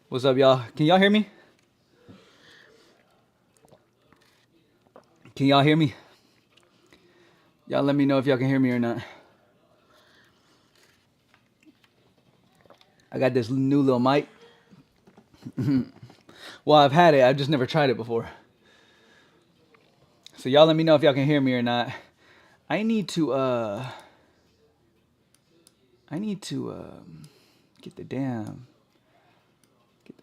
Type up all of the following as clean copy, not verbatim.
What's up, y'all? Can y'all hear me? Can y'all hear me? Y'all let me know if y'all can hear me or not. I got this new little mic. Well, I've had it. I've just never tried it before. So y'all let me know if y'all can hear me or not. I need to get the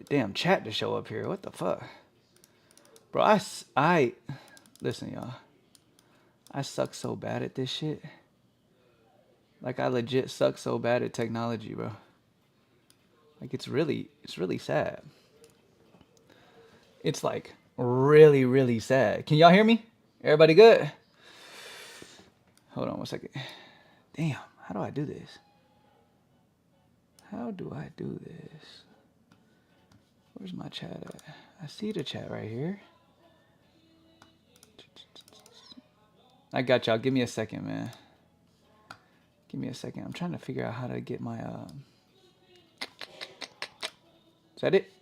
damn chat to show up here. What the fuck? Bro, I listen, y'all. I suck so bad at this shit. Like, I legit suck so bad at technology, bro. Like, it's really sad. It's like really, really sad. Can y'all hear me? Everybody good? Hold on one second. Damn, how do I do this? How do I do this? Where's my chat at? I see the chat right here. I got y'all. Give me a second, man. Give me a second. I'm trying to figure out how to get my... Is that it?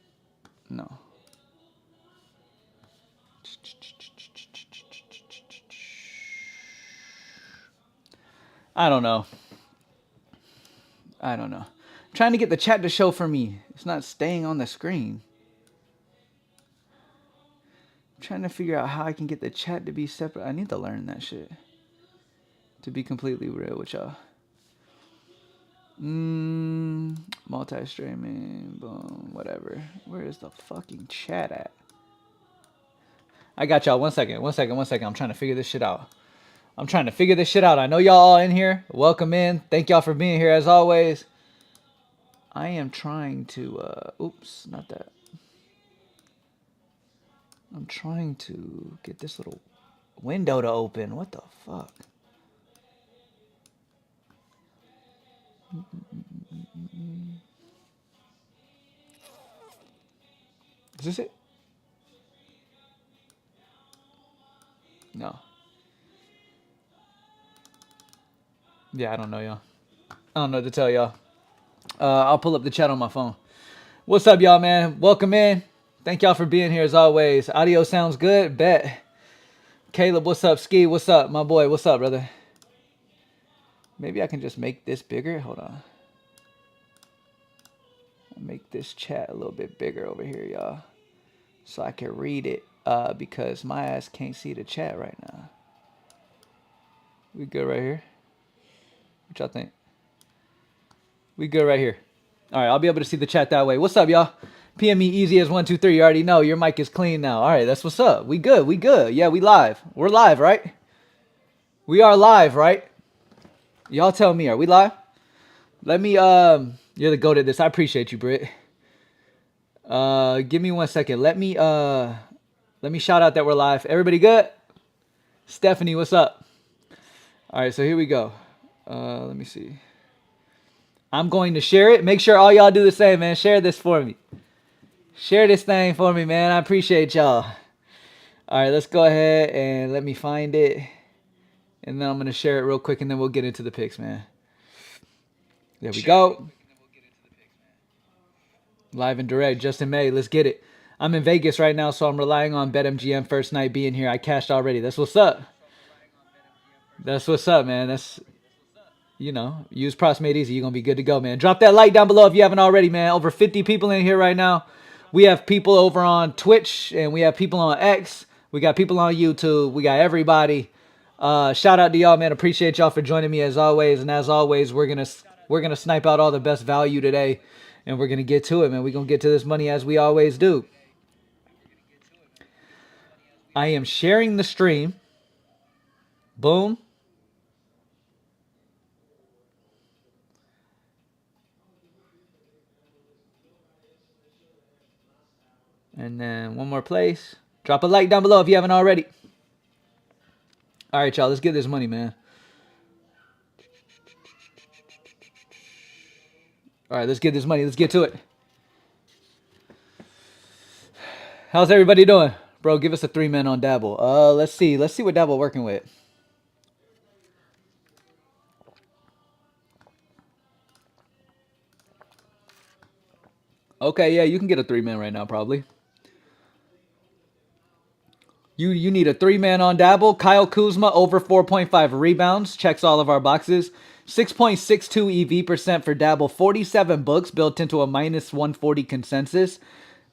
No. I don't know. I'm trying to get the chat to show for me. It's not staying on the screen. I'm trying to figure out how I can get the chat to be separate. I need to learn that shit. To be completely real with y'all. Multi-streaming, boom, whatever. Where is the fucking chat at? I got y'all. One second. I'm trying to figure this shit out. I know y'all all in here. Welcome in. Thank y'all for being here as always. I am trying to, oops, not that. I'm trying to get this little window to open. What the fuck? Is this it? No. Yeah, I don't know, y'all. I don't know what to tell y'all. I'll pull up the chat on my phone. What's up, y'all, man? Welcome in. Thank y'all for being here as always. Audio sounds good? Bet. Caleb, what's up? Ski, what's up? My boy, what's up, brother? Maybe I can just make this bigger. Hold on. I'll make this chat a little bit bigger over here, y'all. So I can read it because my ass can't see the chat right now. We good right here? What y'all think? We good right here. All right, I'll be able to see the chat that way. What's up, y'all? PM me easy as 1, 2, 3. You already know your mic is clean now. All right, that's what's up. We good. Yeah, we live. We're live, right? We are live, right? Y'all tell me, are we live? Let me, you're the goat at this. I appreciate you, Britt. Give me 1 second. Let me shout out that we're live. Everybody good? Stephanie, what's up? All right, so here we go. Let me see. I'm going to share it. Make sure all y'all do the same, man. Share this for me. Share this thing for me, man. I appreciate y'all. All right, let's go ahead and let me find it. And then I'm going to share it real quick, and then we'll get into the picks, man. There we go. Live and direct. Justin May, let's get it. I'm in Vegas right now, so I'm relying on BetMGM first night being here. I cashed already. That's what's up. That's what's up, man. That's... You know, use Props Made Easy. You're going to be good to go, man. Drop that like down below if you haven't already, man. Over 50 people in here right now. We have people over on Twitch, and we have people on X. We got people on YouTube. We got everybody. Shout out to y'all, man. Appreciate y'all for joining me as always. And as always, we're gonna snipe out all the best value today, and we're going to get to it, man. We're going to get to this money as we always do. I am sharing the stream. Boom. And then one more place. Drop a like down below if you haven't already. All right, y'all. Let's get this money, man. All right, let's get this money. Let's get to it. How's everybody doing? Bro, give us a 3-man on Dabble. Let's see. Let's see what Dabble working with. Okay, yeah, you can get a three-man right now, probably. You need a three-man on Dabble. Kyle Kuzma over 4.5 rebounds. Checks all of our boxes. 6.62 EV% for Dabble. 47 books built into a minus 140 consensus.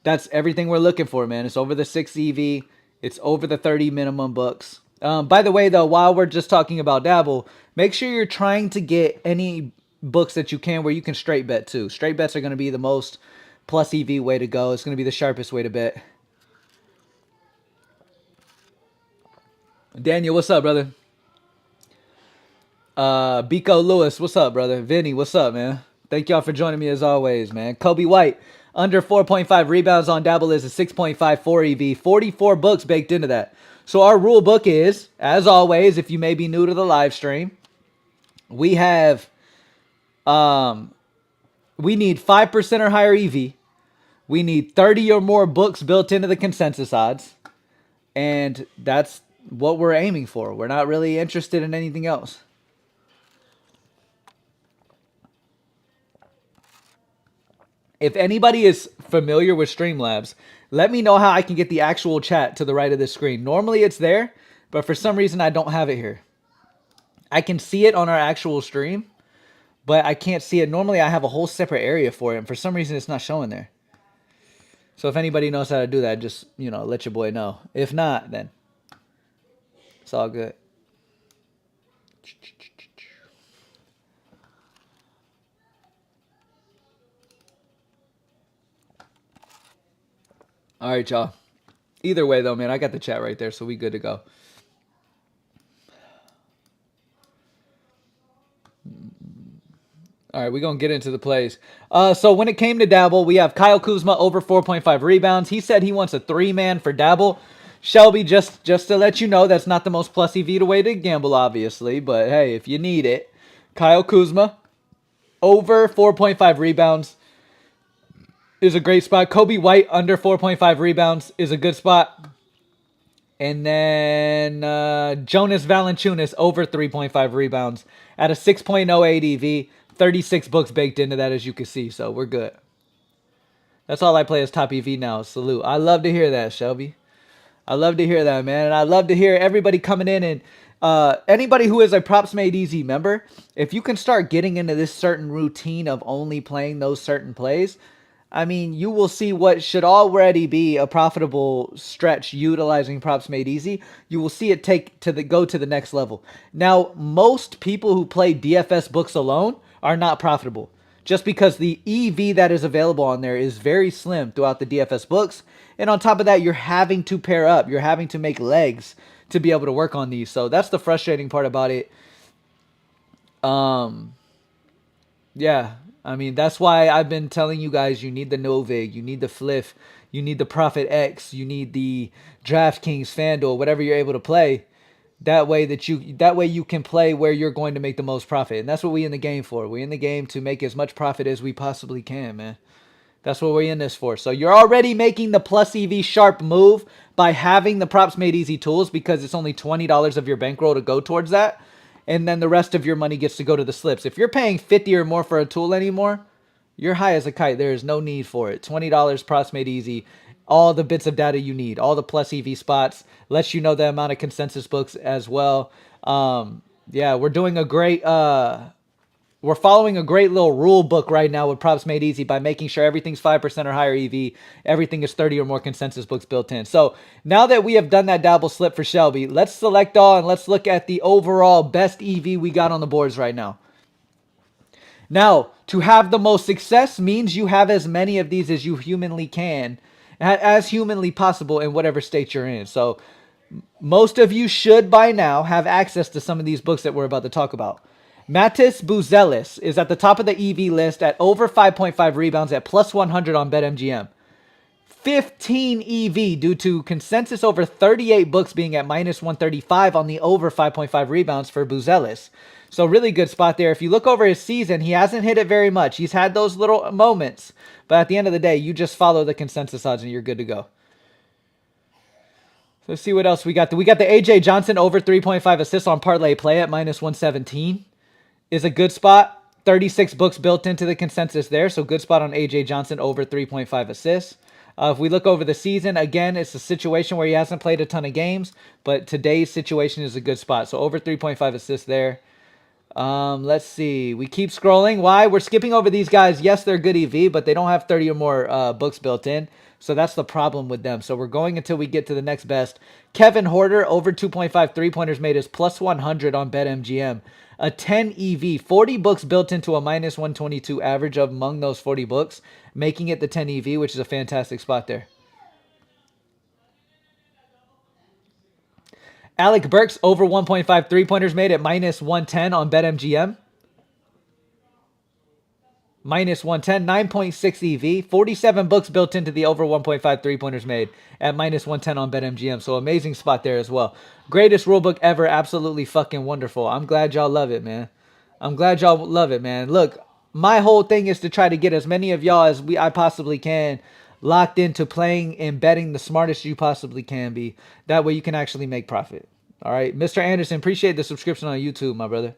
That's everything we're looking for, man. It's over the 6 EV. It's over the 30 minimum books. By the way, though, while we're just talking about Dabble, make sure you're trying to get any books that you can where you can straight bet too. Straight bets are going to be the most plus EV way to go. It's going to be the sharpest way to bet. Daniel, what's up, brother? Biko Lewis, what's up, brother? Vinny, what's up, man? Thank y'all for joining me as always, man. Kobe White, under 4.5 rebounds on Dabble is a 6.54 EV. 44 books baked into that. So our rule book is, as always, if you may be new to the live stream, we have we need 5% or higher EV. We need 30 or more books built into the consensus odds. And that's what we're aiming for. We're not really interested in anything else. If anybody is familiar with Streamlabs, let me know how I can get the actual chat to the right of the screen. Normally it's there, but for some reason I don't have it here. I can see it on our actual stream, but I can't see it. Normally I have a whole separate area for it, and for some reason it's not showing there. So if anybody knows how to do that, just, let your boy know. If not, then it's all good. All right, y'all. Either way, though, man, I got the chat right there, so we good to go. All right, we're going to get into the plays. So when it came to Dabble, we have Kyle Kuzma over 4.5 rebounds. He said he wants a three-man for Dabble. Shelby, just to let you know, that's not the most plus EV way to gamble, obviously. But, hey, if you need it, Kyle Kuzma over 4.5 rebounds is a great spot. Kobe White under 4.5 rebounds is a good spot. And then Jonas Valanciunas over 3.5 rebounds at a 6.08 EV. 36 books baked into that, as you can see. So we're good. That's all I play as top EV now. Salute. I love to hear that, Shelby. I love to hear that, man. And I love to hear everybody coming in. And anybody who is a Props Made Easy member, if you can start getting into this certain routine of only playing those certain plays, I mean, you will see what should already be a profitable stretch utilizing Props Made Easy. You will see it go to the next level. Now, most people who play DFS books alone are not profitable, just because the EV that is available on there is very slim throughout the DFS books. And on top of that, you're having to pair up. You're having to make legs to be able to work on these. So that's the frustrating part about it. Yeah. I mean, that's why I've been telling you guys you need the Novig, you need the Fliff, you need the Profit X, you need the DraftKings, FanDuel, whatever you're able to play. That way you can play where you're going to make the most profit. And that's what we're in the game for. We're in the game to make as much profit as we possibly can, man. That's what we're in this for. So you're already making the plus EV sharp move by having the Props Made Easy tools, because it's only $20 of your bankroll to go towards that. And then the rest of your money gets to go to the slips. If you're paying 50 or more for a tool anymore, you're high as a kite. There is no need for it. $20 Props Made Easy. All the bits of data you need. All the plus EV spots. Lets you know the amount of consensus books as well. Yeah, we're doing a great... we're following a great little rule book right now with Props Made Easy by making sure everything's 5% or higher EV. Everything is 30 or more consensus books built in. So now that we have done that Dabble slip for Shelby, let's select all and let's look at the overall best EV we got on the boards right now. Now, to have the most success means you have as many of these as you humanly can, as humanly possible in whatever state you're in. So most of you should by now have access to some of these books that we're about to talk about. Matis Buzelis is at the top of the EV list at over 5.5 rebounds at plus 100 on BetMGM. 15 EV due to consensus over 38 books being at minus 135 on the over 5.5 rebounds for Buzelis. So really good spot there. If you look over his season, he hasn't hit it very much. He's had those little moments. But at the end of the day, you just follow the consensus odds and you're good to go. So let's see what else we got. We got the AJ Johnson over 3.5 assists on parlay play at minus 117. Is a good spot. 36 books built into the consensus there, so good spot on A.J. Johnson over 3.5 assists. If we look over the season, again, it's a situation where he hasn't played a ton of games, but today's situation is a good spot. So over 3.5 assists there. Let's see. We keep scrolling. Why? We're skipping over these guys. Yes, they're good EV, but they don't have 30 or more books built in. So that's the problem with them. So we're going until we get to the next best. Kevin Horter, over 2.5 three-pointers made is plus 100 on BetMGM. A 10 EV, 40 books built into a minus 122 average among those 40 books, making it the 10 EV, which is a fantastic spot there. Alec Burks, over 1.5 three-pointers made at minus 110 on BetMGM. Minus 110, 9.6 EV, 47 books built into the over 1.5 three-pointers made at minus 110 on BetMGM. So amazing spot there as well. Greatest rulebook ever. Absolutely fucking wonderful. I'm glad y'all love it, man. I'm glad y'all love it, man. Look, my whole thing is to try to get as many of y'all as I possibly can locked into playing and betting the smartest you possibly can be. That way you can actually make profit. All right. Mr. Anderson, appreciate the subscription on YouTube, my brother.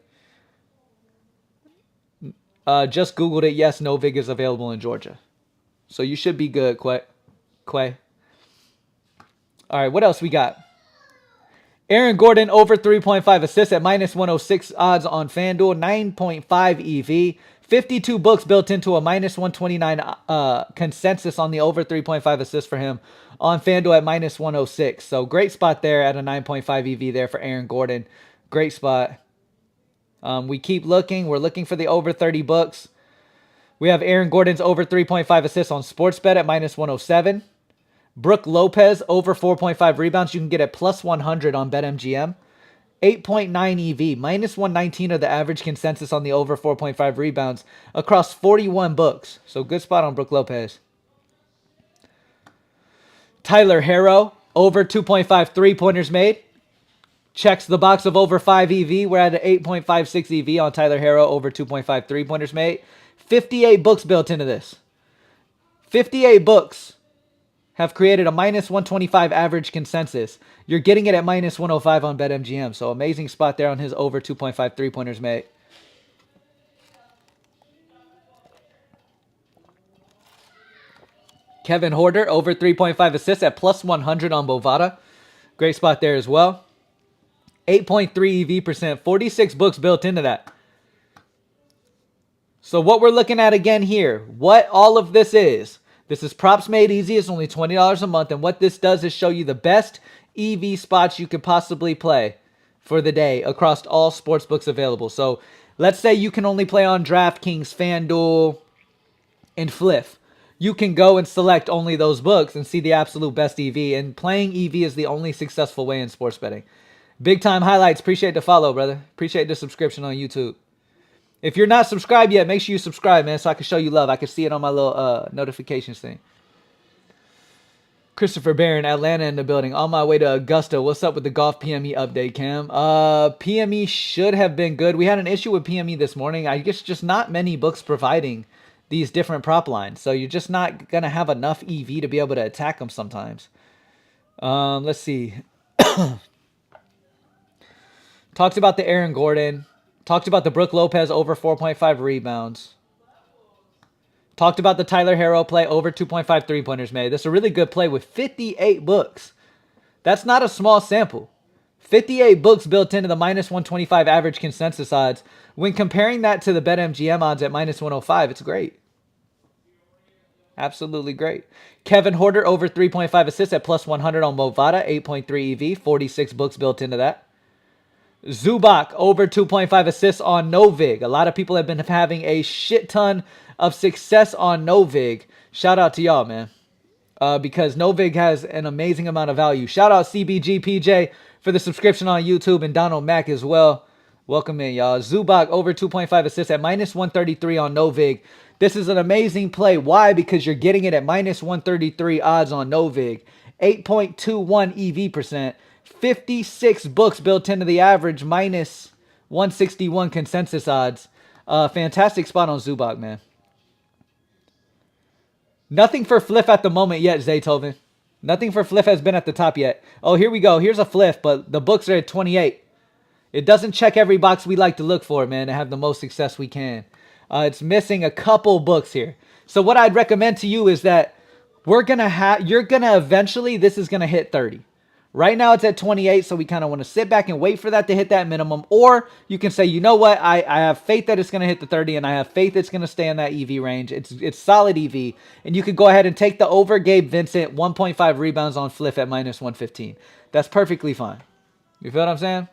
Just Googled it. Yes, Novig is available in Georgia. So you should be good, Quay. All right, what else we got? Aaron Gordon, over 3.5 assists at minus 106 odds on FanDuel. 9.5 EV. 52 books built into a minus 129 consensus on the over 3.5 assists for him on FanDuel at minus 106. So great spot there at a 9.5 EV there for Aaron Gordon. Great spot. We keep looking. We're looking for the over 30 books. We have Aaron Gordon's over 3.5 assists on SportsBet at minus 107. Brooke Lopez, over 4.5 rebounds. You can get at plus 100 on BetMGM. 8.9 EV. Minus 119 of the average consensus on the over 4.5 rebounds across 41 books. So good spot on Brooke Lopez. Tyler Herro, over 2.5 three-pointers made. Checks the box of over 5 EV. We're at an 8.56 EV on Tyler Herro, over 2.5 three-pointers made. 58 books built into this. 58 books have created a minus 125 average consensus. You're getting it at minus 105 on BetMGM. So amazing spot there on his over 2.5 three-pointers made. Kevin Horter, over 3.5 assists at plus 100 on Bovada. Great spot there as well. 8.3 EV percent, 46 books built into that. So what we're looking at again here, what all of this is Props Made Easy. It's only $20 a month. And what this does is show you the best EV spots you could possibly play for the day across all sports books available. So let's say you can only play on DraftKings, FanDuel, and Fliff. You can go and select only those books and see the absolute best EV. And playing EV is the only successful way in sports betting. Big time highlights. Appreciate the follow, brother. Appreciate the subscription on YouTube. If you're not subscribed yet, make sure you subscribe, man, so I can show you love. I can see it on my little notifications thing. Christopher Barron, Atlanta in the building. On my way to Augusta. What's up with the golf PME update, Cam? PME should have been good. We had an issue with PME this morning. I guess just not many books providing these different prop lines. So you're just not going to have enough EV to be able to attack them sometimes. Let's see. Talked about the Aaron Gordon. Talked about the Brooke Lopez over 4.5 rebounds. Talked about the Tyler Herro play over 2.5 three-pointers made. This is a really good play with 58 books. That's not a small sample. 58 books built into the minus 125 average consensus odds. When comparing that to the BetMGM odds at minus 105, it's great. Absolutely great. Kevin Horter over 3.5 assists at plus 100 on Bovada. 8.3 EV. 46 books built into that. Zubac over 2.5 assists on Novig. A lot of people have been having a shit ton of success on Novig. Shout out to y'all, man. Because Novig has an amazing amount of value. Shout out CBG PJ for the subscription on YouTube and Donald Mack as well. Welcome in, y'all. Zubac over 2.5 assists at minus 133 on Novig. This is an amazing play. Why? Because you're getting it at minus 133 odds on Novig. 8.21 EV percent. 56 books built into the average, minus 161 consensus odds. Fantastic spot on Zubac, man. Nothing for Fliff at the moment yet, Zaytoven. Nothing for Fliff has been at the top yet. Oh, here we go. Here's a Fliff, but the books are at 28. It doesn't check every box we like to look for, man, to have the most success we can. It's missing a couple books here. So what I'd recommend to you is that you're gonna eventually, this is gonna hit 30. Right now it's at 28, so we kind of want to sit back and wait for that to hit that minimum. Or you can say, you know what, I have faith that it's going to hit the 30, and I have faith it's going to stay in that EV range. It's solid EV. And you could go ahead and take the over Gabe Vincent 1.5 rebounds on Fliff at minus 115. That's perfectly fine. You feel what I'm saying?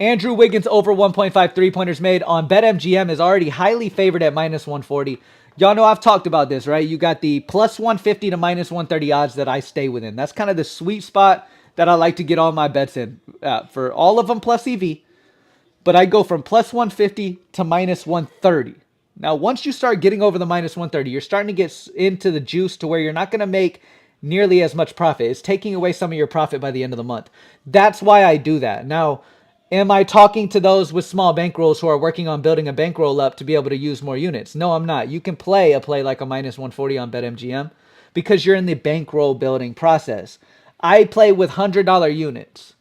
Andrew Wiggins over 1.5 3-pointers made on BetMGM is already highly favored at minus 140. Y'all know I've talked about this, right? You got the plus 150 to minus 130 odds that I stay within. That's kind of the sweet spot that I like to get all my bets in. For all of them plus EV, but I go from plus 150 to minus 130. Now, once you start getting over the minus 130, you're starting to get into the juice to where you're not going to make nearly as much profit. It's taking away some of your profit by the end of the month. That's why I do that. Now, am I talking to those with small bankrolls who are working on building a bankroll up to be able to use more units? No, I'm not. You can play a play like a minus 140 on BetMGM because you're in the bankroll building process. I play with $100 units.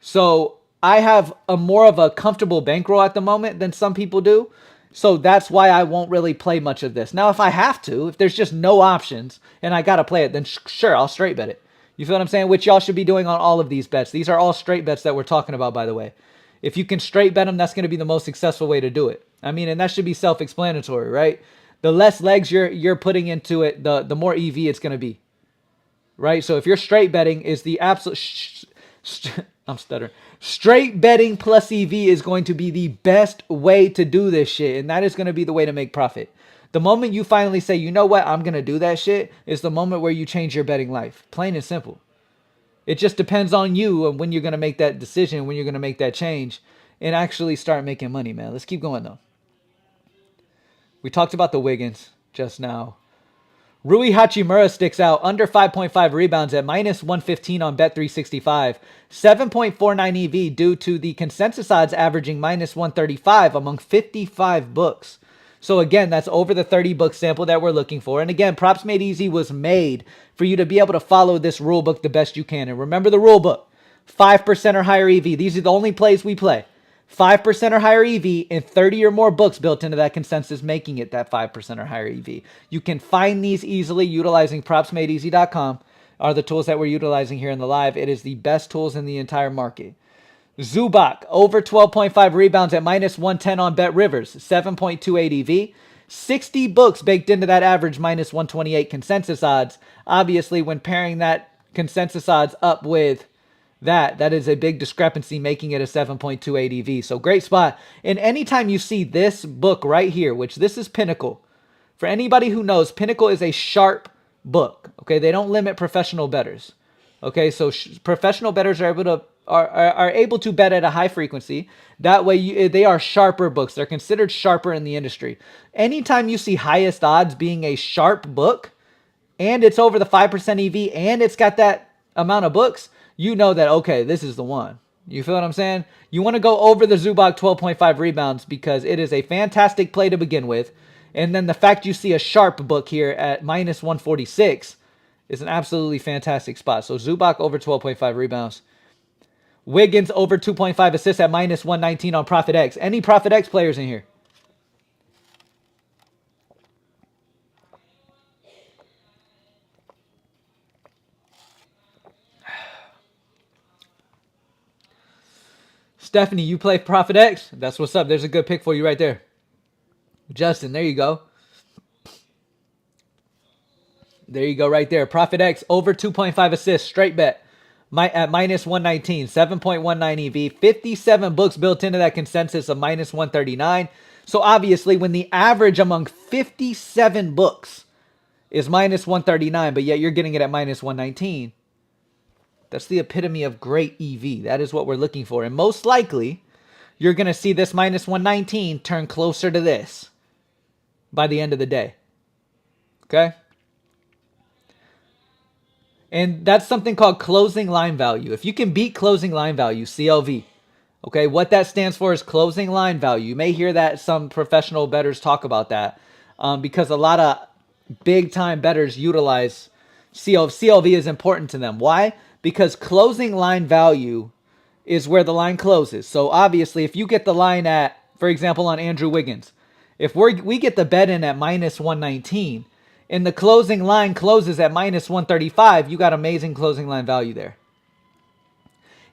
So I have a more of a comfortable bankroll at the moment than some people do. So that's why I won't really play much of this. Now, if I have to, if there's just no options and I got to play it, then sure, I'll straight bet it. You feel what I'm saying? Which y'all should be doing on all of these bets. These are all straight bets that we're talking about, by the way. If you can straight bet them, that's going to be the most successful way to do it. I mean, and that should be self-explanatory, right? The less legs you're putting into it, the more EV it's going to be, right? So if you're straight betting is the absolute... I'm stuttering. Straight betting plus EV is going to be the best way to do this shit. And that is going to be the way to make profit. The moment you finally say, you know what, I'm going to do that shit, is the moment where you change your betting life. Plain and simple. It just depends on you and when you're going to make that decision, when you're going to make that change, and actually start making money, man. Let's keep going, though. We talked about the Wiggins just now. Rui Hachimura sticks out under 5.5 rebounds at minus 115 on Bet365. 7.49 EV due to the consensus odds averaging minus 135 among 55 books. So again, that's over the 30 book sample that we're looking for. And again, Props Made Easy was made for you to be able to follow this rule book the best you can. And remember the rule book, 5% or higher EV. These are the only plays we play. 5% or higher EV and 30 or more books built into that consensus, making it that 5% or higher EV. You can find these easily utilizing propsmadeeasy.com are the tools that we're utilizing here in the live. It is the best tools in the entire market. Zubac, over 12.5 rebounds at minus 110 on Bet Rivers, 7.28 EV. 60 books baked into that average minus 128 consensus odds. Obviously, when pairing that consensus odds up with that is a big discrepancy, making it a 7.28 EV. So great spot. And anytime you see this book right here, which this is Pinnacle. For anybody who knows, Pinnacle is a sharp book. Okay, they don't limit professional bettors. Okay, so professional bettors are able to bet at a high frequency. That way, they are sharper books. They're considered sharper in the industry. Anytime you see highest odds being a sharp book, and it's over the 5% EV, and it's got that amount of books, you know that, okay, this is the one. You feel what I'm saying? You want to go over the Zubac 12.5 rebounds because it is a fantastic play to begin with. And then the fact you see a sharp book here at minus 146 is an absolutely fantastic spot. So Zubac over 12.5 rebounds. Wiggins over 2.5 assists at minus 119 on Profit X. Any Profit X players in here? Stephanie, you play Profit X? That's what's up. There's a good pick for you right there. Justin, there you go. There you go right there. Profit X over 2.5 assists. Straight bet. At minus 119. 7.19 EV. 57 books built into that consensus of minus 139. So obviously when the average among 57 books is minus 139, but yet you're getting it at minus 119, that's the epitome of great EV. That is what we're looking for. And most likely, you're going to see this minus 119 turn closer to this by the end of the day. Okay? And that's something called closing line value. If you can beat closing line value, CLV, okay, what that stands for is closing line value. You may hear that some professional bettors talk about that because a lot of big-time bettors utilize CLV is important to them. Why? Because closing line value is where the line closes. So obviously, if you get the line at for example, on Andrew Wiggins. If we get the bet in at minus 119 and the closing line closes at minus 135, you got amazing closing line value there.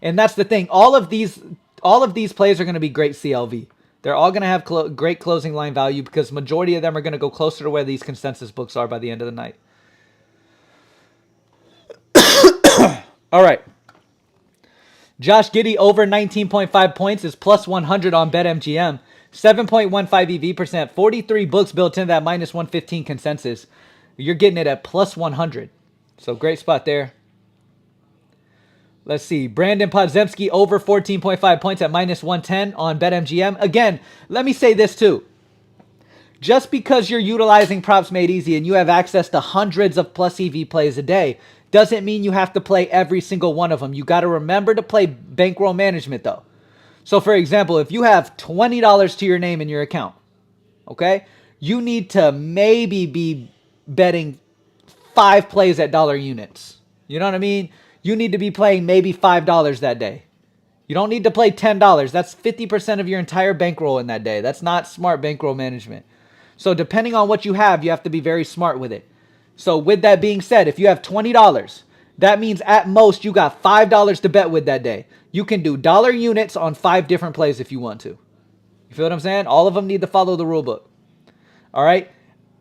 And that's the thing. All of these plays are going to be great CLV. They're all going to have great closing line value because majority of them are going to go closer to where these consensus books are by the end of the night. All right. Josh Giddey over 19.5 points is plus 100 on BetMGM. 7.15 EV percent. 43 books built in that minus 115 consensus. You're getting it at plus 100. So great spot there. Let's see. Brandon Podziemski over 14.5 points at minus 110 on BetMGM. Again, let me say this too. Just because you're utilizing Props Made Easy and you have access to hundreds of plus EV plays a day doesn't mean you have to play every single one of them. You got to remember to play bankroll management though. So for example, if you have $20 to your name in your account, okay, you need to maybe be betting 5 plays at dollar units. You know what I mean? You need to be playing maybe $5 that day. You don't need to play $10. That's 50% of your entire bankroll in that day. That's not smart bankroll management. So depending on what you have to be very smart with it. So with that being said, if you have $20, that means at most you got $5 to bet with that day. You can do dollar units on 5 different plays if you want to. You feel what I'm saying? All of them need to follow the rule book. All right?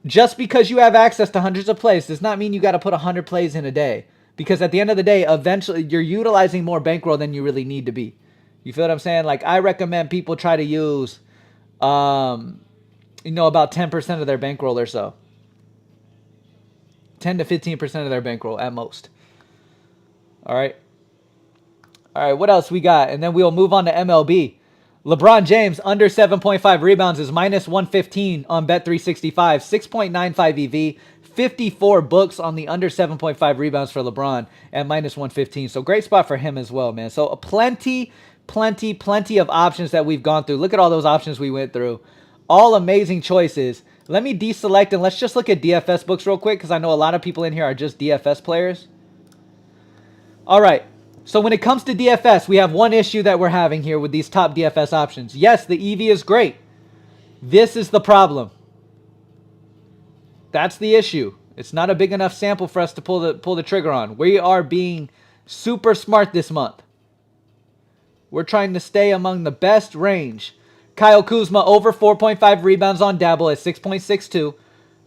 Just because you have access to hundreds of plays does not mean you got to put 100 plays in a day. Because at the end of the day, eventually you're utilizing more bankroll than you really need to be. You feel what I'm saying? Like I recommend people try to use, about 10% of their bankroll or so. 10 to 15% of their bankroll at most. All right. All right, what else we got? And then we'll move on to MLB. LeBron James under 7.5 rebounds is minus 115 on Bet365. 6.95 EV. 54 books on the under 7.5 rebounds for LeBron at minus 115. So great spot for him as well, man. So plenty of options that we've gone through. Look at all those options we went through. All amazing choices. Let me deselect and let's just look at DFS books real quick because I know a lot of people in here are just DFS players. All right. So when it comes to DFS, we have one issue that we're having here with these top DFS options. Yes, the EV is great. This is the problem. That's the issue. It's not a big enough sample for us to pull the trigger on. We are being super smart this month. We're trying to stay among the best range. Kyle Kuzma over 4.5 rebounds on Dabble at 6.62.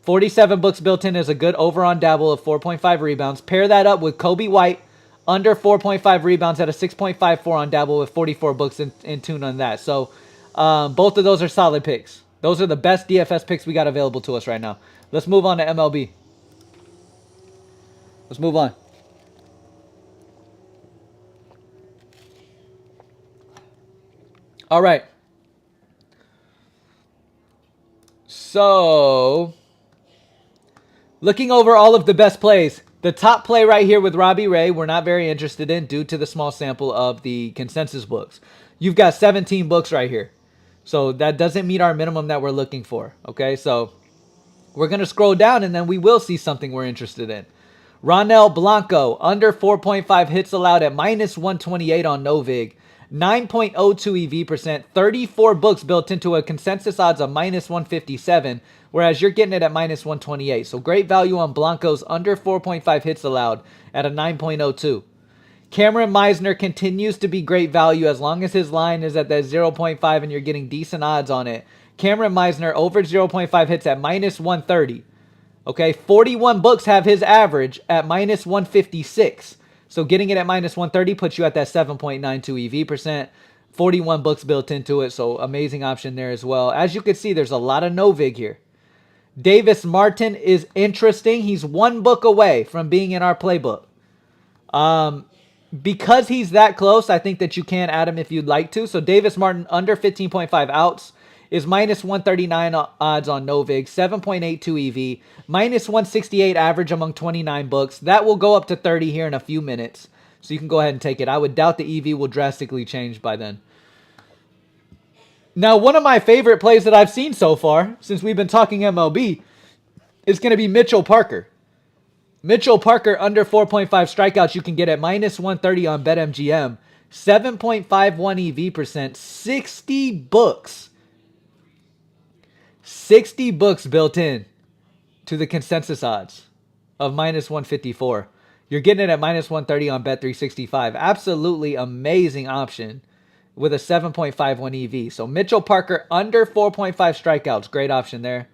47 books built in is a good over on Dabble of 4.5 rebounds. Pair that up with Kobe White under 4.5 rebounds at a 6.54 on Dabble with 44 books in tune on that. So both of those are solid picks. Those are the best DFS picks we got available to us right now. Let's move on to MLB. Let's move on. All right. So, looking over all of the best plays, the top play right here with Robbie Ray, we're not very interested in due to the small sample of the consensus books. You've got 17 books right here. So that doesn't meet our minimum that we're looking for. Okay, so we're going to scroll down and then we will see something we're interested in. Ronel Blanco, under 4.5 hits allowed at minus 128 on Novig. 9.02 EV percent, 34 books built into a consensus odds of minus 157, whereas you're getting it at minus 128. So great value on Blanco's under 4.5 hits allowed at a 9.02. Cameron Meisner continues to be great value as long as his line is at that 0.5 and you're getting decent odds on it. Cameron Meisner over 0.5 hits at minus 130. Okay, 41 books have his average at minus 156. So getting it at minus 130 puts you at that 7.92 EV percent. 41 books built into it, so amazing option there as well. As you can see, there's a lot of Novig here. Davis Martin is interesting. He's 1 book away from being in our playbook. Because he's that close, I think that you can add him if you'd like to. So Davis Martin under 15.5 outs is minus 139 odds on Novig, 7.82 EV, minus 168 average among 29 books. That will go up to 30 here in a few minutes. So you can go ahead and take it. I would doubt the EV will drastically change by then. Now, one of my favorite plays that I've seen so far, since we've been talking MLB, is going to be Mitchell Parker. Mitchell Parker under 4.5 strikeouts you can get at minus 130 on BetMGM. 7.51 EV percent, 60 books 60 books built in to the consensus odds of minus 154. You're getting it at minus 130 on Bet365. Absolutely amazing option with a 7.51 EV. So Mitchell Parker under 4.5 strikeouts. Great option there.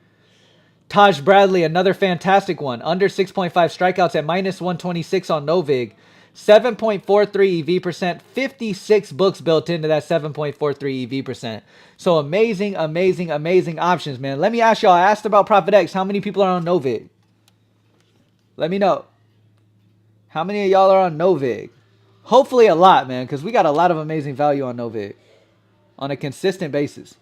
Taj Bradley, another fantastic one. Under 6.5 strikeouts at minus 126 on Novig. 7.43 EV percent. 56 books built into that 7.43 EV percent. So amazing, amazing, amazing options, man. Let me ask y'all. I asked about Profit X. How many people are on Novig? Let me know. How many of y'all are on Novig? Hopefully a lot, man, because we got a lot of amazing value on Novig on a consistent basis.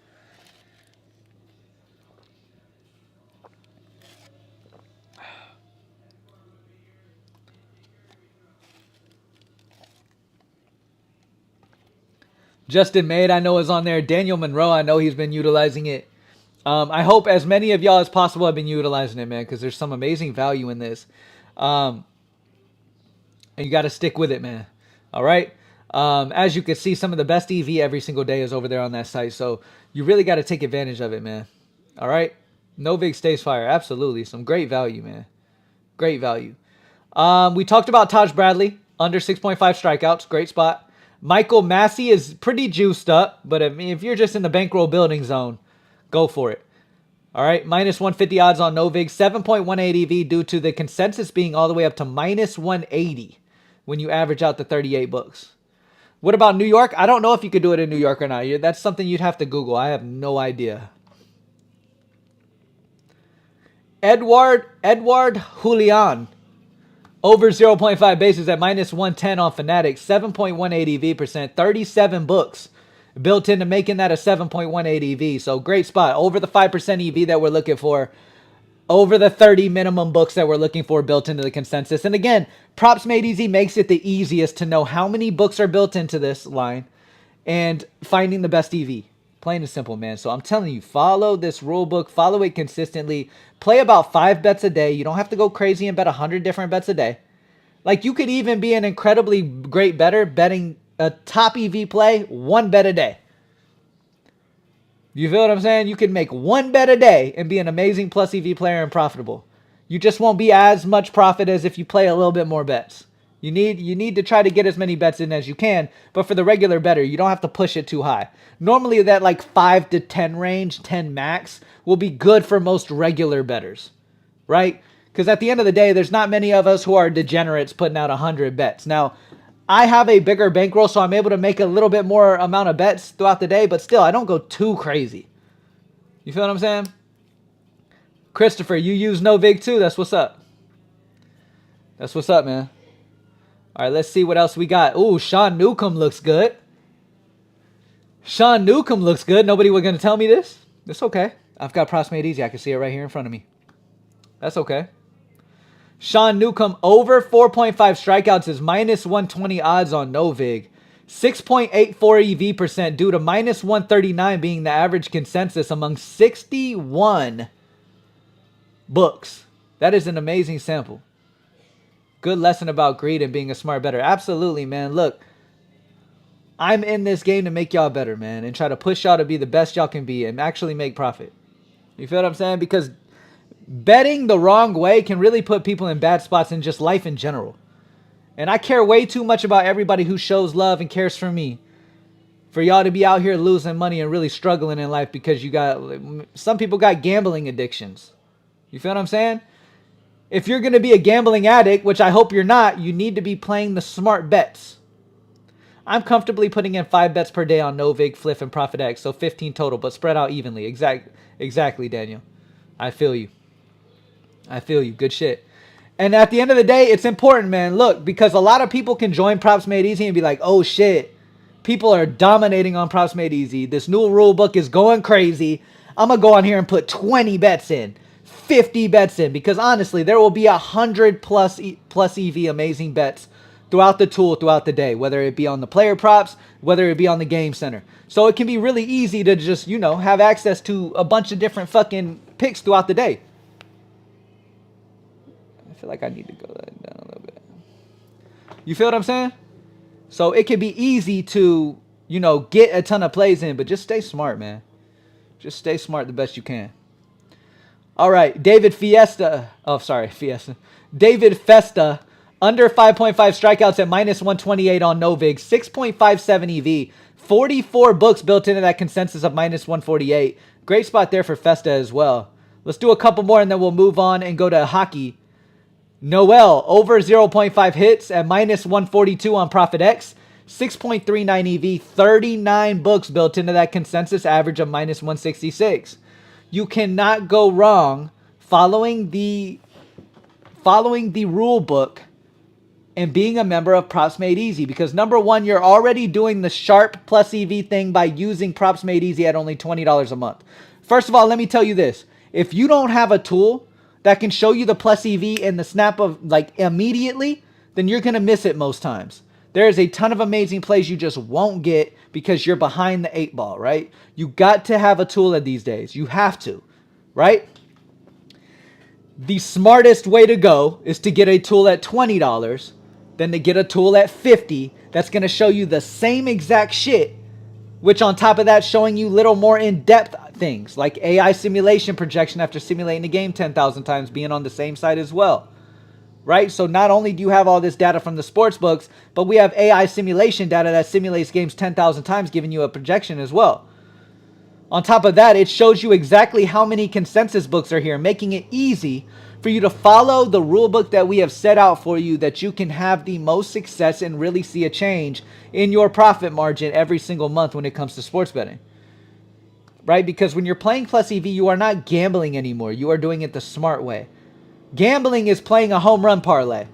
Justin Maid, I know, is on there. Daniel Monroe, I know he's been utilizing it. I hope as many of y'all as possible have been utilizing it, man, because there's some amazing value in this. And you got to stick with it, man. All right? As you can see, some of the best EV every single day is over there on that site. So you really got to take advantage of it, man. All right? Novig stays fire. Absolutely. Some great value, man. Great value. We talked about Taj Bradley. Under 6.5 strikeouts. Great spot. Michael Massey is pretty juiced up, but I mean, if you're just in the bankroll building zone, go for it. All right, minus 150 odds on Novig, 7.18 EV due to the consensus being all the way up to minus 180 when you average out the 38 books. What about New York? I don't know if you could do it in New York or not. That's something you'd have to Google. I have no idea. Edward Julian. Over 0.5 bases at minus 110 on Fanatics. 7.18 EV percent. 37 books built into making that a 7.18 EV. So great spot. Over the 5% EV that we're looking for. Over the 30 minimum books that we're looking for built into the consensus. And again, Props Made Easy makes it the easiest to know how many books are built into this line and finding the best EV. Plain and simple, man. So I'm telling you, follow this rule book. Follow it consistently. Play about 5 bets a day. You don't have to go crazy and bet 100 different bets a day. Like, you could even be an incredibly great bettor betting a top EV play 1 bet a day. You feel what I'm saying? You can make 1 bet a day and be an amazing plus EV player and profitable. You just won't be as much profit as if you play a little bit more bets. You need to try to get as many bets in as you can, but for the regular bettor, you don't have to push it too high. Normally that like 5 to 10 range, 10 max, will be good for most regular bettors, right? Because at the end of the day, there's not many of us who are degenerates putting out 100 bets. Now, I have a bigger bankroll, so I'm able to make a little bit more amount of bets throughout the day, but still, I don't go too crazy. You feel what I'm saying? Christopher, you use Novig too? That's what's up. That's what's up, man. All right, let's see what else we got. Ooh, Sean Newcomb looks good. Sean Newcomb looks good. Nobody was going to tell me this. It's okay. I've got Props Made Easy. I can see it right here in front of me. That's okay. Sean Newcomb over 4.5 strikeouts is minus 120 odds on Novig. 6.84 EV percent due to minus 139 being the average consensus among 61 books. That is an amazing sample. Good lesson about greed and being a smart bettor. Absolutely, man. Look, I'm in this game to make y'all better, man, and try to push y'all to be the best y'all can be and actually make profit. You feel what I'm saying? Because betting the wrong way can really put people in bad spots in just life in general. And I care way too much about everybody who shows love and cares for me. For y'all to be out here losing money and really struggling in life because you got... Some people got gambling addictions. You feel what I'm saying? If you're going to be a gambling addict, which I hope you're not, you need to be playing the smart bets. I'm comfortably putting in 5 bets per day on Novig, Fliff, and Profit X, so 15 total, but spread out evenly. Exactly, Daniel. I feel you. I feel you. Good shit. And at the end of the day, it's important, man. Look, because a lot of people can join Props Made Easy and be like, oh shit, people are dominating on Props Made Easy. This new rule book is going crazy. I'm going to go on here and put 20 bets in. 50 bets in, because honestly, there will be 100 plus EV amazing bets throughout the tool, throughout the day, whether it be on the player props, whether it be on the game center. So it can be really easy to just, you know, have access to a bunch of different fucking picks throughout the day. I feel like I need to go down a little bit. You feel what I'm saying? So it can be easy to, you know, get a ton of plays in, but just stay smart, man. Just stay smart the best you can. All right, David Fiesta. Oh, sorry, Fiesta. David Festa, under 5.5 strikeouts at minus 128 on Novig, 6.57 EV, 44 books built into that consensus of minus 148. Great spot there for Festa as well. Let's do a couple more and then we'll move on and go to hockey. Noel, over 0.5 hits at minus 142 on Profit X, 6.39 EV, 39 books built into that consensus average of minus 166. You cannot go wrong following the rule book and being a member of Props Made Easy, because number one, you're already doing the sharp plus EV thing by using Props Made Easy at only $20 a month. First of all, let me tell you this. If you don't have a tool that can show you the plus EV in the snap of like immediately, then you're going to miss it most times. There is a ton of amazing plays you just won't get because you're behind the 8 ball, right? You got to have a tool at these days. You have to, right? The smartest way to go is to get a tool at $20 than to get a tool at $50 that's going to show you the same exact shit, which on top of that showing you little more in-depth things like AI simulation projection after simulating the game 10,000 times being on the same side as well. Right? So not only do you have all this data from the sports books, but we have AI simulation data that simulates games 10,000 times, giving you a projection as well. On top of that, it shows you exactly how many consensus books are here, making it easy for you to follow the rule book that we have set out for you, that you can have the most success and really see a change in your profit margin every single month when it comes to sports betting. Right? Because when you're playing plus EV, you are not gambling anymore. You are doing it the smart way. Gambling is playing a home run parlay.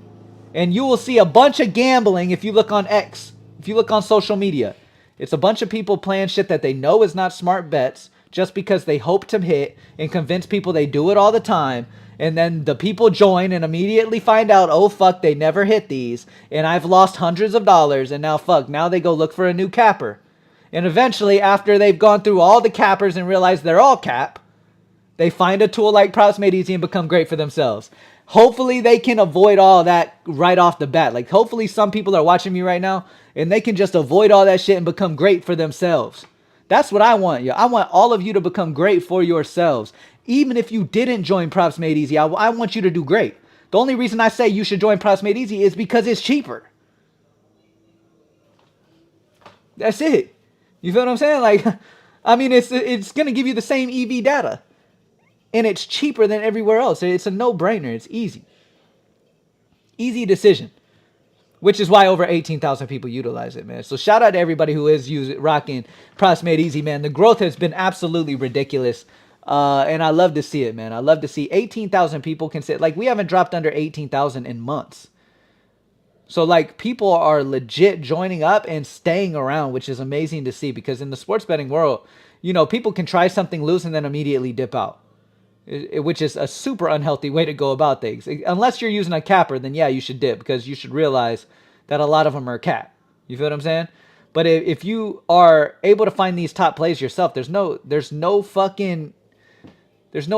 And you will see a bunch of gambling if you look on X, if you look on social media. It's a bunch of people playing shit that they know is not smart bets just because they hope to hit and convince people they do it all the time. And then the people join and immediately find out, oh, fuck, they never hit these. And I've lost hundreds of dollars. And now, fuck, now they go look for a new capper. And eventually, after they've gone through all the cappers and realize they're all cap, they find a tool like Props Made Easy and become great for themselves. Hopefully they can avoid all that right off the bat. Like hopefully some people are watching me right now and they can just avoid all that shit and become great for themselves. That's what I want. Yeah, I want all of you to become great for yourselves. Even if you didn't join Props Made Easy, I want you to do great. The only reason I say you should join Props Made Easy is because it's cheaper. That's it. You feel what I'm saying? Like, I mean, it's going to give you the same EV data. And it's cheaper than everywhere else. It's a no-brainer. It's easy. Easy decision. Which is why over 18,000 people utilize it, man. So shout out to everybody who is rocking Props Made Easy, man. The growth has been absolutely ridiculous. And I love to see it, man. I love to see 18,000 people consider. Like, we haven't dropped under 18,000 in months. So, like, people are legit joining up and staying around, which is amazing to see. Because in the sports betting world, you know, people can try something loose and then immediately dip out. Which is a super unhealthy way to go about things. Unless you're using a capper, then yeah, you should dip, because you should realize that a lot of them are cap. You feel what I'm saying? But if you are able to find these top plays yourself, there's no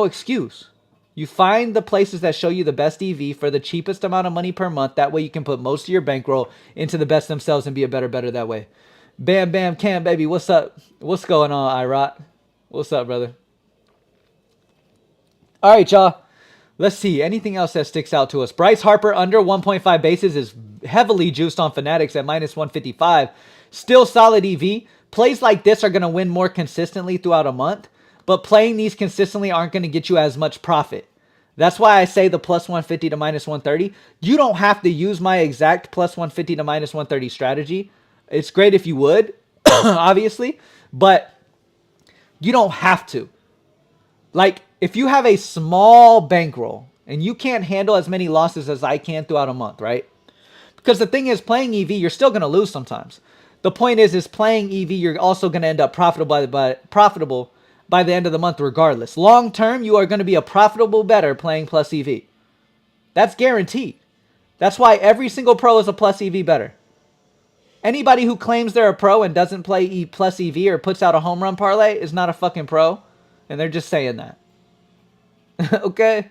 excuse. You find the places that show you the best EV for the cheapest amount of money per month. That way you can put most of your bankroll into the best themselves and be a better that way. Bam, bam, Cam, baby. What's up? What's going on, Irot? What's up, brother? All right, y'all. Let's see. Anything else that sticks out to us? Bryce Harper under 1.5 bases is heavily juiced on Fanatics at minus 155. Still solid EV. Plays like this are going to win more consistently throughout a month, but playing these consistently aren't going to get you as much profit. That's why I say the plus 150 to minus 130. You don't have to use my exact plus 150 to minus 130 strategy. It's great if you would, obviously, but you don't have to. Like, if you have a small bankroll and you can't handle as many losses as I can throughout a month, right? Because the thing is, playing EV, you're still going to lose sometimes. The point is playing EV, you're also going to end up profitable by the end of the month regardless. Long term, you are going to be a profitable bettor playing plus EV. That's guaranteed. That's why every single pro is a plus EV bettor. Anybody who claims they're a pro and doesn't play plus EV or puts out a home run parlay is not a fucking pro. And they're just saying that. Okay.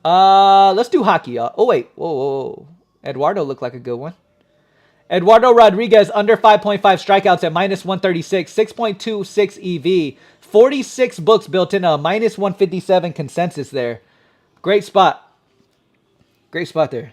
Let's do hockey, y'all. Oh, wait. Whoa. Eduardo looked like a good one. Eduardo Rodriguez under 5.5 strikeouts at minus 136, 6.26 EV, 46 books built in, a minus 157 consensus there. Great spot. Great spot there.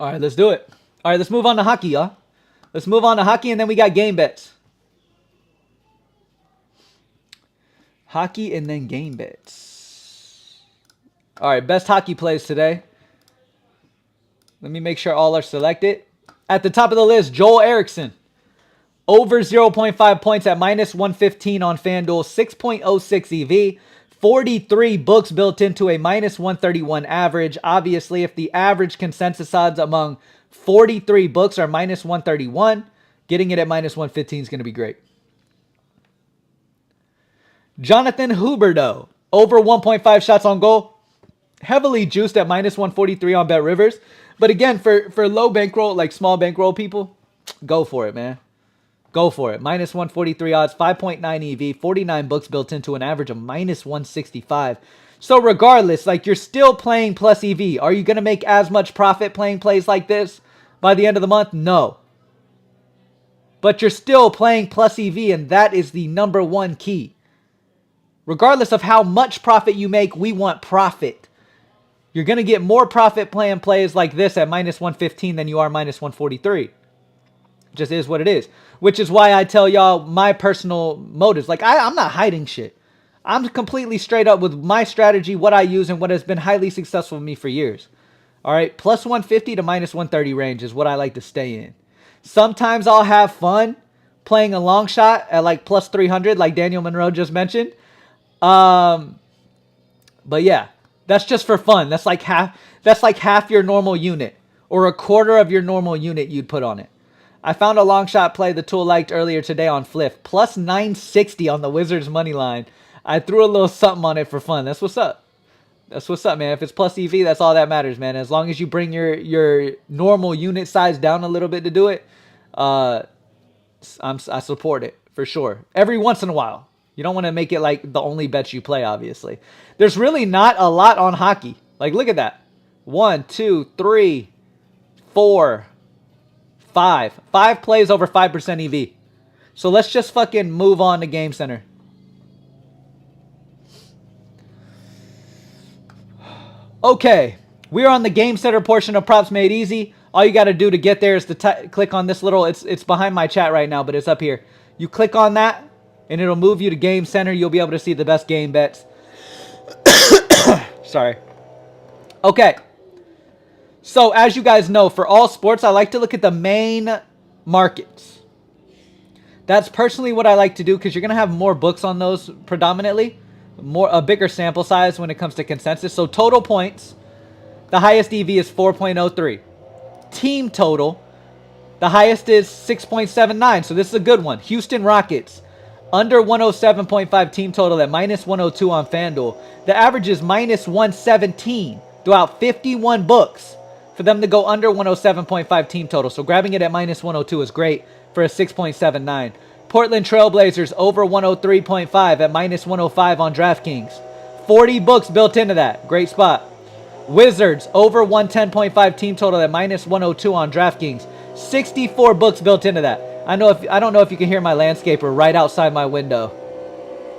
All right, let's do it. All right, let's move on to hockey, y'all. Let's move on to hockey, and then we got game bets. Hockey and then game bets. All right, best hockey plays today. Let me make sure all are selected. At the top of the list, Joel Eriksson. Over 0.5 points at minus 115 on FanDuel. 6.06 EV. 43 books built into a minus 131 average. Obviously, if the average consensus odds among 43 books are minus 131, getting it at minus 115 is going to be great. Jonathan Huberdeau, over 1.5 shots on goal. Heavily juiced at minus 143 on Bet Rivers. But again, for low bankroll, like small bankroll people, go for it, man. Go for it. Minus 143 odds, 5.9 EV, 49 books built into an average of minus 165. So regardless, like you're still playing plus EV. Are you going to make as much profit playing plays like this by the end of the month? No. But you're still playing plus EV, and that is the number one key. Regardless of how much profit you make, we want profit. You're going to get more profit playing plays like this at minus 115 than you are minus 143. Just is what it is. Which is why I tell y'all my personal motives. Like, I'm not hiding shit. I'm completely straight up with my strategy, what I use, and what has been highly successful for me for years. All right, plus 150 to minus 130 range is what I like to stay in. Sometimes I'll have fun playing a long shot at like plus 300, like Daniel Monroe just mentioned. But yeah, that's just for fun. That's like half your normal unit, or a quarter of your normal unit you'd put on it. I found a long shot play the tool liked earlier today on Fliff. Plus 960 on the Wizards money line. I threw a little something on it for fun. That's what's up. That's what's up, man. If it's plus EV, that's all that matters, man. As long as you bring your normal unit size down a little bit to do it, I support it for sure. Every once in a while. You don't want to make it like the only bets you play, obviously. There's really not a lot on hockey. Like, look at that. 1, 2, 3, 4, 5. 5 plays over 5% EV. So let's just fucking move on to Game Center. Okay. We're on the Game Center portion of Props Made Easy. All you got to do to get there is to click on this little... It's behind my chat right now, but it's up here. You click on that, and it'll move you to Game Center. You'll be able to see the best game bets. Sorry. Okay. So, as you guys know, for all sports, I like to look at the main markets. That's personally what I like to do because you're going to have more books on those predominantly. A bigger sample size when it comes to consensus. So, total points, the highest EV is 4.03. Team total, the highest is 6.79. So, this is a good one. Houston Rockets, under 107.5 team total at minus 102 on FanDuel. The average is minus 117 throughout 51 books for them to go under 107.5 team total. So grabbing it at minus 102 is great for a 6.79. Portland Trailblazers over 103.5 at minus 105 on DraftKings. 40 books built into that. Great spot. Wizards over 110.5 team total at minus 102 on DraftKings. 64 books built into that. I don't know if you can hear my landscaper right outside my window,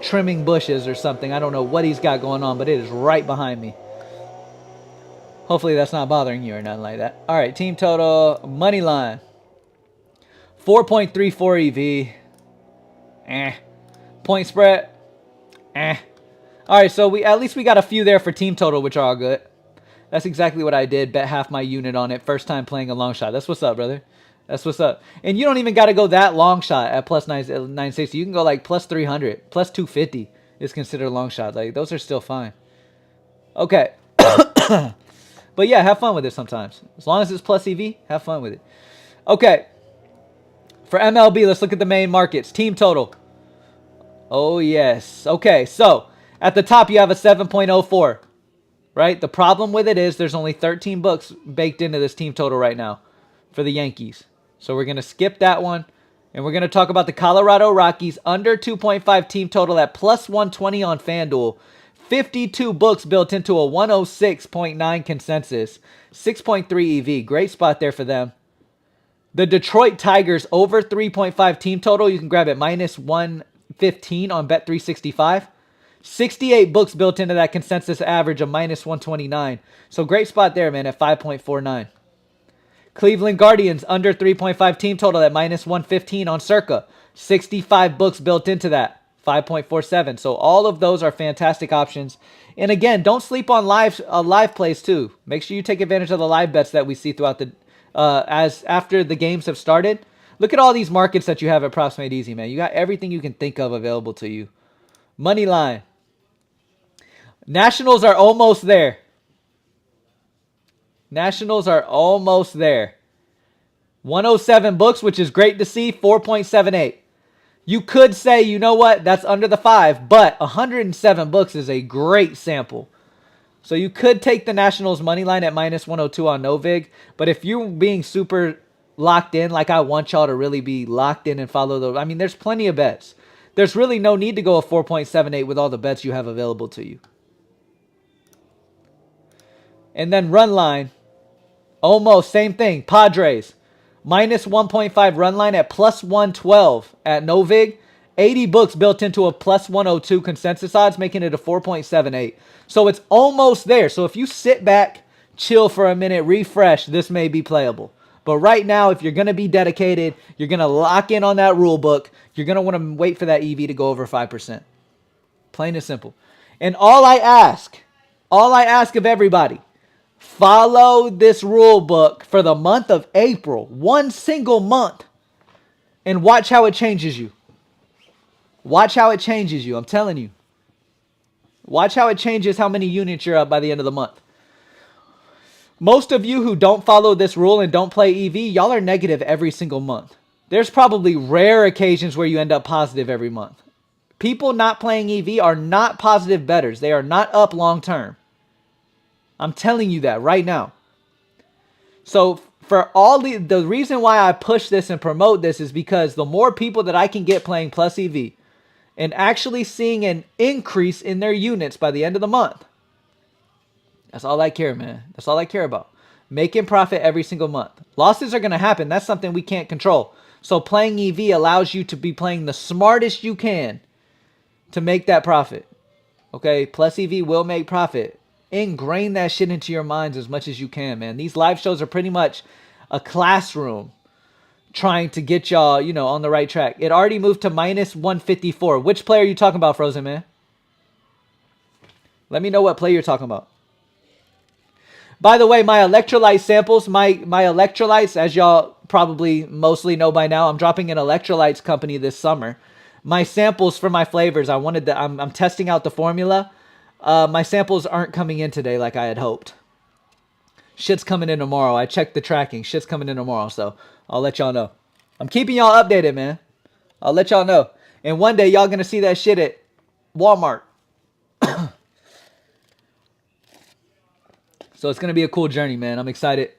trimming bushes or something. I don't know what he's got going on, but it is right behind me. Hopefully that's not bothering you or nothing like that. All right, team total, money line. 4.34 EV. Point spread. All right, so at least we got a few there for team total, which are all good. That's exactly what I did. Bet half my unit on it. First time playing a long shot. That's what's up, brother. That's what's up. And you don't even got to go that long shot at plus 960. You can go like plus 300. Plus 250 is considered a long shot. Like, those are still fine. Okay. But yeah, have fun with it sometimes. As long as it's plus EV, have fun with it. Okay. For MLB, let's look at the main markets. Team total. Oh, yes. Okay, so at the top you have a 7.04, right? The problem with it is there's only 13 books baked into this team total right now for the Yankees. So we're going to skip that one. And we're going to talk about the Colorado Rockies under 2.5 team total at plus 120 on FanDuel. 52 books built into a 106.9 consensus. 6.3 EV. Great spot there for them. The Detroit Tigers over 3.5 team total. You can grab it minus 115 on Bet365. 68 books built into that consensus average of minus 129. So great spot there, man, at 5.49. Cleveland Guardians under 3.5 team total at minus 115 on Circa. 65 books built into that. 5.47. So all of those are fantastic options. And again, don't sleep on live plays too. Make sure you take advantage of the live bets that we see throughout the as after the games have started. Look at all these markets that you have at Props Made Easy, man. You got everything you can think of available to you. Money line. Nationals are almost there. Nationals are almost there. 107 books, which is great to see. 4.78. You could say, you know what, that's under the 5, but 107 books is a great sample. So you could take the Nationals money line at minus 102 on Novig. But if you're being super locked in, like I want y'all to really be locked in and follow the... I mean, there's plenty of bets. There's really no need to go a 4.78 with all the bets you have available to you. And then run line. Almost same thing. Padres. Minus 1.5 run line at plus 112 at Novig. 80 books built into a plus 102 consensus odds, making it a 4.78. So it's almost there. So if you sit back, chill for a minute, refresh, this may be playable. But right now, if you're going to be dedicated, you're going to lock in on that rule book, you're going to want to wait for that EV to go over 5%. Plain and simple. And all I ask of everybody, follow this rule book for the month of April, one single month, and watch how it changes you. Watch how it changes you. I'm telling you. Watch how it changes how many units you're up by the end of the month. Most of you who don't follow this rule and don't play EV, y'all are negative every single month. There's probably rare occasions where you end up positive every month. People not playing EV are not positive bettors. They are not up long term. I'm telling you that right now. So for all the reason why I push this and promote this is because the more people that I can get playing plus EV and actually seeing an increase in their units by the end of the month, that's all I care, man. That's all I care about. Making profit every single month. Losses are going to happen. That's something we can't control. So playing EV allows you to be playing the smartest you can to make that profit. Okay? Plus EV will make profit. Ingrain that shit into your minds as much as you can, man. These live shows are pretty much a classroom trying to get y'all, you know, on the right track. It already moved to minus 154. Which play are you talking about, Frozen Man? Let me know what play you're talking about. By the way, my electrolyte samples, my electrolytes, as y'all probably mostly know by now, I'm dropping an electrolytes company this summer. My samples for my flavors, I'm testing out the formula. My samples aren't coming in today like I had hoped. Shit's coming in tomorrow. I checked the tracking. Shit's coming in tomorrow, so I'll let y'all know. I'm keeping y'all updated, man. I'll let y'all know. And one day, y'all gonna see that shit at Walmart. So it's gonna be a cool journey, man. I'm excited.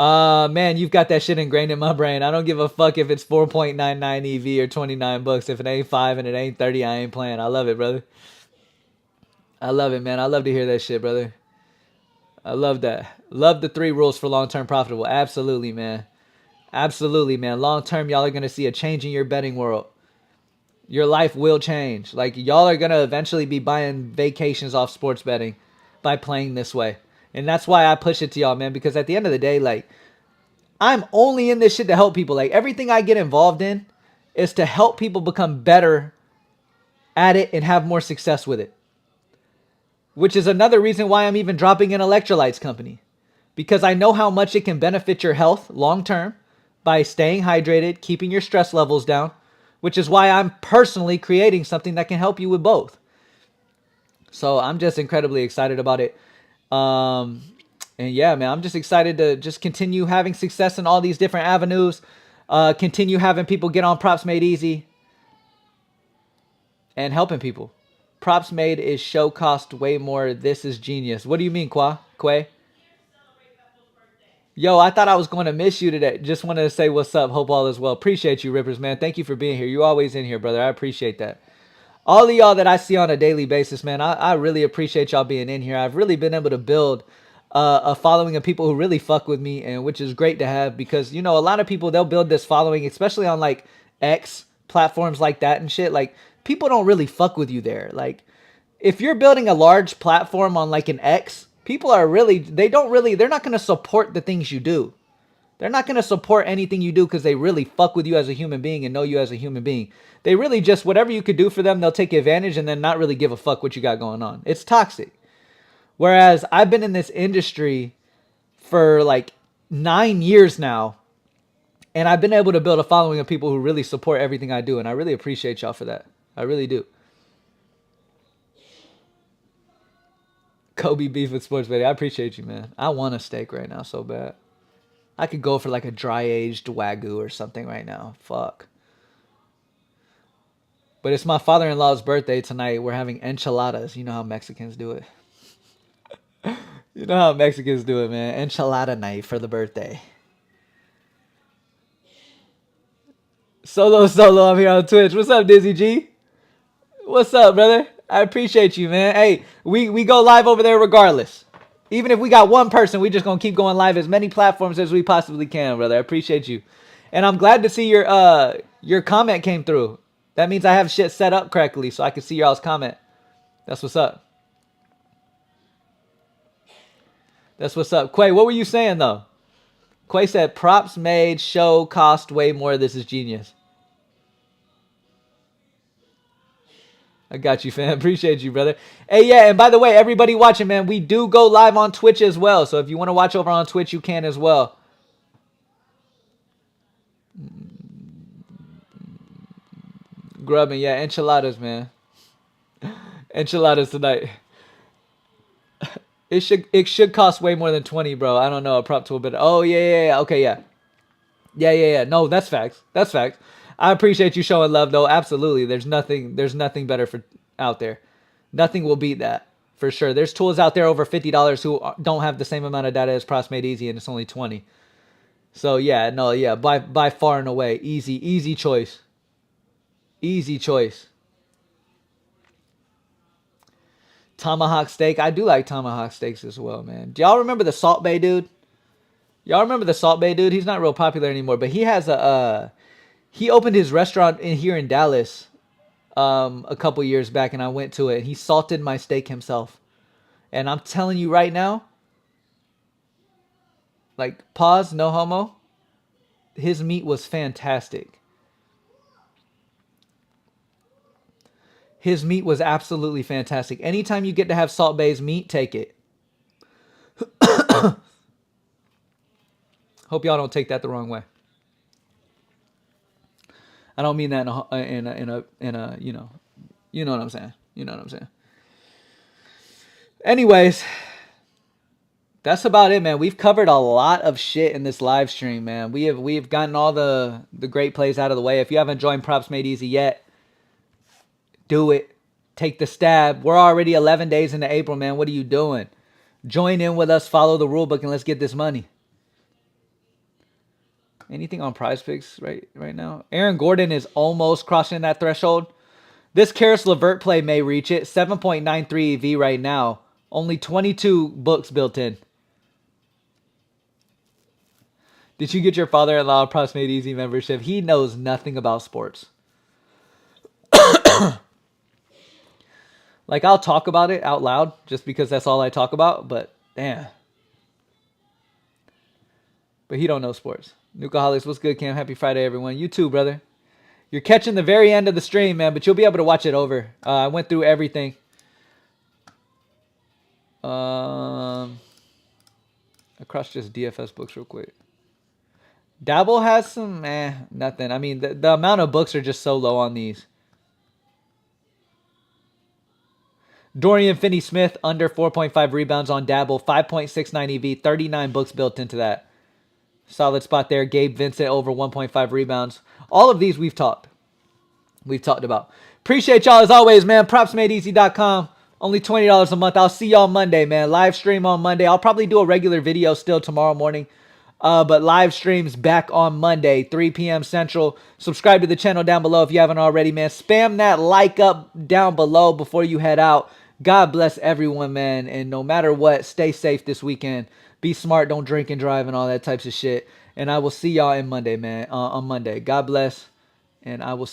Man, you've got that shit ingrained in my brain. I don't give a fuck if it's 4.99 EV or 29 bucks. If it ain't 5 and it ain't 30, I ain't playing. I love it, brother. I love it, man. I love to hear that shit, brother. I love that. Love the 3 rules for long-term profitable. Absolutely, man. Absolutely, man. Long-term, y'all are going to see a change in your betting world. Your life will change. Like, y'all are going to eventually be buying vacations off sports betting by playing this way. And that's why I push it to y'all, man. Because at the end of the day, like, I'm only in this shit to help people. Like, everything I get involved in is to help people become better at it and have more success with it. Which is another reason why I'm even dropping an electrolytes company. Because I know how much it can benefit your health long term by staying hydrated, keeping your stress levels down. Which is why I'm personally creating something that can help you with both. So I'm just incredibly excited about it. And yeah, man, I'm just excited to just continue having success in all these different avenues. Continue having people get on Props Made Easy. and helping people. Props made is show cost way more. This is genius. What do you mean, Quay? Yo, I thought I was going to miss you today. Just wanted to say what's up. Hope all is well. Appreciate you, Rippers, man. Thank you for being here. You always in here, brother. I appreciate that. All of y'all that I see on a daily basis, man, I really appreciate y'all being in here. I've really been able to build a following of people who really fuck with me, and which is great to have because, you know, a lot of people, they'll build this following, especially on like X platforms like that and shit. Like, people don't really fuck with you there. Like, if you're building a large platform on like an X, people are really, they're not going to support the things you do. They're not going to support anything you do because they really fuck with you as a human being and know you as a human being. They really just, whatever you could do for them, they'll take advantage and then not really give a fuck what you got going on. It's toxic. Whereas I've been in this industry for like 9 years now, and I've been able to build a following of people who really support everything I do, and I really appreciate y'all for that. I really do. Kobe beef with sports betting. I appreciate you, man. I want a steak right now so bad. I could go for like a dry aged Wagyu or something right now. Fuck. But it's my father-in-law's birthday tonight. We're having enchiladas. You know how Mexicans do it. You know how Mexicans do it, man. Enchilada night for the birthday. Solo, I'm here on Twitch. What's up, Dizzy G? What's up, brother? I appreciate you, man. Hey, we go live over there regardless. Even if we got one person, we just gonna keep going live as many platforms as we possibly can, brother. I appreciate you. And I'm glad to see your comment came through. That means I have shit set up correctly so I can see y'all's comment. That's what's up. That's what's up. Quay, what were you saying though? Quay said props made, show cost way more. This is genius. I got you, fam. Appreciate you, brother. Hey, yeah, and by the way, everybody watching, man, we do go live on Twitch as well. So if you want to watch over on Twitch, you can as well. Grubbing, yeah, enchiladas, man. Enchiladas tonight. It should cost way more than 20, bro. I don't know. A prop to a bit. Oh, yeah. Okay, yeah. Yeah. No, that's facts. That's facts. I appreciate you showing love, though. Absolutely. There's nothing better for out there. Nothing will beat that for sure. There's tools out there over $50 who don't have the same amount of data as Props Made Easy, and it's only 20. So yeah, no, yeah, by far and away, easy choice. Easy choice. Tomahawk steak. I do like tomahawk steaks as well, man. Do y'all remember the Salt Bay dude? Y'all remember the Salt Bay dude? He's not real popular anymore, but he has he opened his restaurant here in Dallas a couple years back, and I went to it. He salted my steak himself. And I'm telling you right now, like, pause, no homo, his meat was fantastic. His meat was absolutely fantastic. Anytime you get to have Salt Bay's meat, take it. Hope y'all don't take that the wrong way. I don't mean that in a you know what I'm saying. You know what I'm saying. Anyways, that's about it, man. We've covered a lot of shit in this live stream, man. We've gotten all the great plays out of the way. If you haven't joined Props Made Easy yet, do it. Take the stab. We're already 11 days into April, man. What are you doing? Join in with us, follow the rule book, and let's get this money. Anything on PrizePicks right now? Aaron Gordon is almost crossing that threshold. This Karis LeVert play may reach it. 7.93 EV right now. Only 22 books built in. Did you get your father-in-law a Props Made Easy membership? He knows nothing about sports. Like, I'll talk about it out loud just because that's all I talk about, but damn. But he don't know sports. Nukaholics, what's good, Cam? Happy Friday, everyone. You too, brother. You're catching the very end of the stream, man, but you'll be able to watch it over. I went through everything. Across just DFS books real quick. Dabble has some, nothing. I mean, the amount of books are just so low on these. Dorian Finney-Smith, under 4.5 rebounds on Dabble. 5.69 EV, 39 books built into that. Solid spot there. Gabe Vincent, over 1.5 rebounds. All of these we've talked about. Appreciate y'all as always, man. PropsMadeEasy.com. Only $20 a month. I'll see y'all Monday, man. Live stream on Monday. I'll probably do a regular video still tomorrow morning. But live streams back on Monday, 3 p.m. Central. Subscribe to the channel down below if you haven't already, man. Spam that like up down below before you head out. God bless everyone, man. And no matter what, stay safe this weekend. Be smart. Don't drink and drive and all that types of shit. And I will see y'all on Monday, man. On Monday. God bless. And I will see